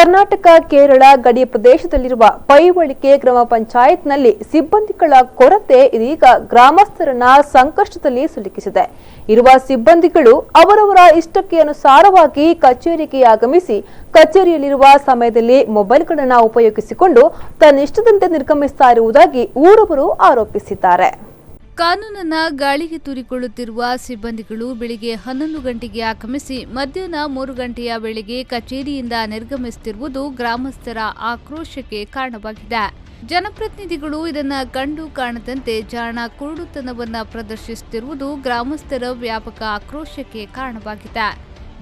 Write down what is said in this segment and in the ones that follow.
ಕರ್ನಾಟಕ ಕೇರಳ ಗಡಿ ಪ್ರದೇಶದಲ್ಲಿರುವ ಪೈವಳಿಕೆ ಗ್ರಾಮ ಪಂಚಾಯತ್ನಲ್ಲಿ ಸಿಬ್ಬಂದಿಗಳ ಕೊರತೆ ಇದೀಗ ಗ್ರಾಮಸ್ಥರನ್ನ ಸಂಕಷ್ಟದಲ್ಲಿ ಸಿಲುಕಿಸಿದೆ. ಇರುವ ಸಿಬ್ಬಂದಿಗಳು ಅವರವರ ಇಷ್ಟಕ್ಕೆ ಅನುಸಾರವಾಗಿ ಕಚೇರಿಗೆ ಆಗಮಿಸಿ ಕಚೇರಿಯಲ್ಲಿರುವ ಸಮಯದಲ್ಲಿ ಮೊಬೈಲ್ಗಳನ್ನು ಉಪಯೋಗಿಸಿಕೊಂಡು ತನ್ನಿಷ್ಟದಂತೆ ನಿರ್ಗಮಿಸ್ತಾ ಇರುವುದಾಗಿ ಊರವರು ಆರೋಪಿಸಿದ್ದಾರೆ. ಕಾನೂನನ್ನ ಗಾಳಿಗೆ ತೂರಿಕೊಳ್ಳುತ್ತಿರುವ ಸಿಬ್ಬಂದಿಗಳು ಬೆಳಿಗ್ಗೆ 11 ಗಂಟೆಗೆ ಆಗಮಿಸಿ ಮಧ್ಯಾಹ್ನ 3 ಗಂಟೆಯ ವೇಳೆಗೆ ಕಚೇರಿಯಿಂದ ನಿರ್ಗಮಿಸುತ್ತಿರುವುದು ಗ್ರಾಮಸ್ಥರ ಆಕ್ರೋಶಕ್ಕೆ ಕಾರಣವಾಗಿದೆ. ಜನಪ್ರತಿನಿಧಿಗಳು ಇದನ್ನ ಕಂಡು ಕಾಣದಂತೆ ಜಾಣ ಕುರುಡುತನವನ್ನ ಪ್ರದರ್ಶಿಸುತ್ತಿರುವುದು ಗ್ರಾಮಸ್ಥರ ವ್ಯಾಪಕ ಆಕ್ರೋಶಕ್ಕೆ ಕಾರಣವಾಗಿದೆ.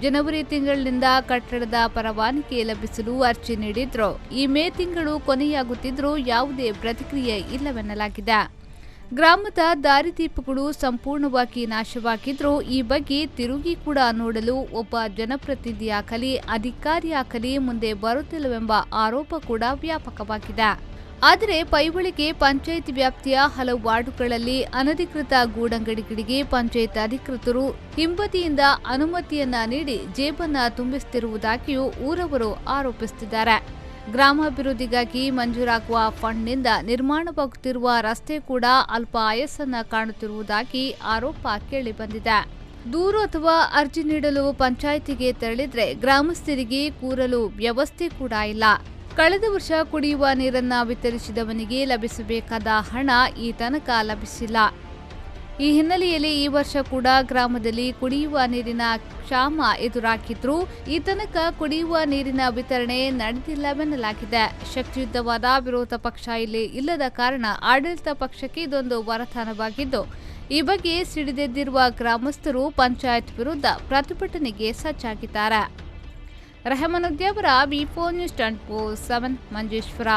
ಜನವರಿ ತಿಂಗಳಿನಿಂದ ಕಟ್ಟಡದ ಪರವಾನಗಿ ಲಭಿಸಲು ಅರ್ಜಿ ನೀಡಿದ್ರು. ಈ ಮೇ ತಿಂಗಳು ಕೊನೆಯಾಗುತ್ತಿದ್ರೂ ಯಾವುದೇ ಪ್ರತಿಕ್ರಿಯೆ ಇಲ್ಲವೆನ್ನಲಾಗಿದೆ. ಗ್ರಾಮದ ದಾರಿದೀಪಗಳು ಸಂಪೂರ್ಣವಾಗಿ ನಾಶವಾಗಿದ್ರೂ ಈ ಬಗ್ಗೆ ತಿರುಗಿ ಕೂಡ ನೋಡಲು ಒಬ್ಬ ಜನಪ್ರತಿನಿಧಿಯಾಗಲಿ ಅಧಿಕಾರಿಯಾಗಲಿ ಮುಂದೆ ಬರುತ್ತಿಲ್ಲವೆಂಬ ಆರೋಪ ಕೂಡ ವ್ಯಾಪಕವಾಗಿದೆ. ಆದರೆ ಪೈವಳಿಕೆ ಪಂಚಾಯತ್ ವ್ಯಾಪ್ತಿಯ ಹಲವು ವಾರ್ಡುಗಳಲ್ಲಿ ಅನಧಿಕೃತ ಗೂಡಂಗಡಿಗಳಿಗೆ ಪಂಚಾಯತ್ ಅಧಿಕೃತರು ಹಿಂಬದಿಯಿಂದ ಅನುಮತಿಯನ್ನ ನೀಡಿ ಜೇಬನ್ನ ತುಂಬಿಸುತ್ತಿರುವುದಾಗಿಯೂ ಊರವರು ಆರೋಪಿಸುತ್ತಿದ್ದಾರೆ. ಗ್ರಾಮಾಭಿವೃದ್ಧಿಗಾಗಿ ಮಂಜೂರಾಗುವ ಫಂಡ್ನಿಂದ ನಿರ್ಮಾಣವಾಗುತ್ತಿರುವ ರಸ್ತೆ ಕೂಡ ಅಲ್ಪ ಆಯಸ್ಸನ್ನ ಕಾಣುತ್ತಿರುವುದಾಗಿ ಆರೋಪ ಕೇಳಿಬಂದಿದೆ. ದೂರು ಅಥವಾ ಅರ್ಜಿ ನೀಡಲು ಪಂಚಾಯಿತಿಗೆ ತೆರಳಿದ್ರೆ ಗ್ರಾಮಸ್ಥರಿಗೆ ಕೂರಲು ವ್ಯವಸ್ಥೆ ಕೂಡ ಇಲ್ಲ. ಕಳೆದ ವರ್ಷ ಕುಡಿಯುವ ನೀರನ್ನ ವಿತರಿಸಿದವನಿಗೆ ಲಭಿಸಬೇಕಾದ ಹಣ ಈ ತನಕ ಲಭಿಸಿಲ್ಲ. ಈ ಹಿನ್ನೆಲೆಯಲ್ಲಿ ಈ ವರ್ಷ ಕೂಡ ಗ್ರಾಮದಲ್ಲಿ ಕುಡಿಯುವ ನೀರಿನ ಕ್ಷಾಮ ಎದುರಾಗಿದ್ರೂ ಈ ತನಕ ಕುಡಿಯುವ ನೀರಿನ ವಿತರಣೆ ನಡೆದಿಲ್ಲವೆನ್ನಲಾಗಿದೆ. ಶಕ್ತಿಯುತವಾದ ವಿರೋಧ ಪಕ್ಷ ಇಲ್ಲಿ ಇಲ್ಲದ ಕಾರಣ ಆಡಳಿತ ಪಕ್ಷಕ್ಕೆ ಇದೊಂದು ವರದಾನವಾಗಿದ್ದು ಈ ಬಗ್ಗೆ ಸಿಡಿದೆದ್ದಿರುವ ಗ್ರಾಮಸ್ಥರು ಪಂಚಾಯತ್ ವಿರುದ್ಧ ಪ್ರತಿಭಟನೆಗೆ ಸಜ್ಜಾಗಿದ್ದಾರೆ. ರೆಹಮಾನುದ್ದೀನ್ ಅವರ B4 News 24/7 ಮಂಜೇಶ್ವರ.